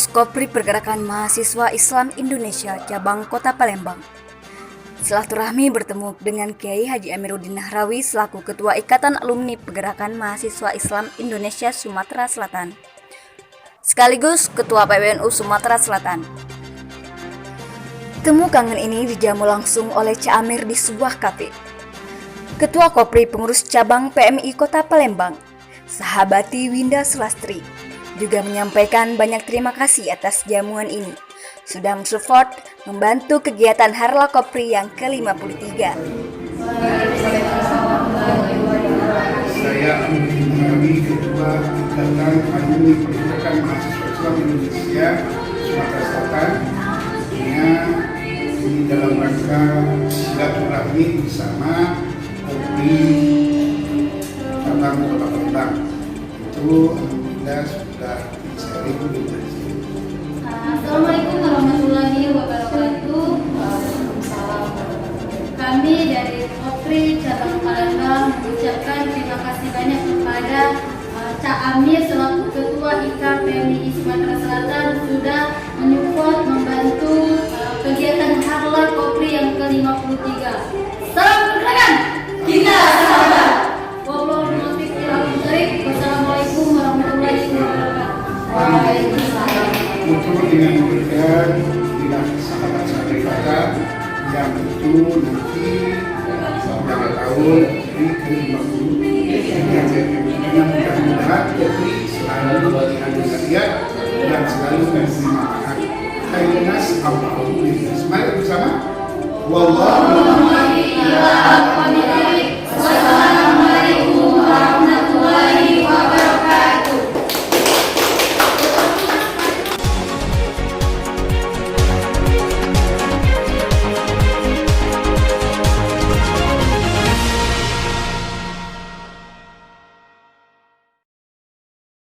Kopri Pergerakan Mahasiswa Islam Indonesia Cabang Kota Palembang. Silaturahmi bertemu dengan Kiai Haji Amiruddin Nahrawi selaku Ketua Ikatan Alumni Pergerakan Mahasiswa Islam Indonesia Sumatera Selatan, sekaligus Ketua PWNU Sumatera Selatan. Temu kangen ini dijamu langsung oleh Cak Amir di sebuah kafe. Ketua Kopri Pengurus Cabang PMI Kota Palembang, Sahabati Winda Sulastri, juga menyampaikan banyak terima kasih atas jamuan ini, sudah mensupport membantu kegiatan Harla Kopri yang ke-53. Saya menjadi Ketua Ikatan Alumni Pergerakan Mahasiswa Islam Indonesia Sumatera Selatan. Ini dalam rangka silaturahmi bersama Kopri Cabang Kota Palembang. Itu alhamdulillah sudah saya rekomendasi. Assalamualaikum warahmatullahi wabarakatuh. Waalaikumsalam. Kami dari Kopri Cabang Palembang mengucapkan terima kasih banyak kepada Cak Amir selaku Ketua IKA PMI Sumatera Selatan sudah menyupport membantu kegiatan Harla Kopri yang ke-53. Salam pergerakan, kita sahabat. Wassalamualaikum warahmatullahi wabarakatuh. Waalaikumsalam. Untuk dengan berkat dengan sahabat-sahabat kita yang itu nanti beberapa tahun di ke-53 dengan mudah-mudahan Kopri selalu berhati rakyat dan selalu menerima manfaat. Khairunas Alhamdulillah. Mari bersama. Wallahu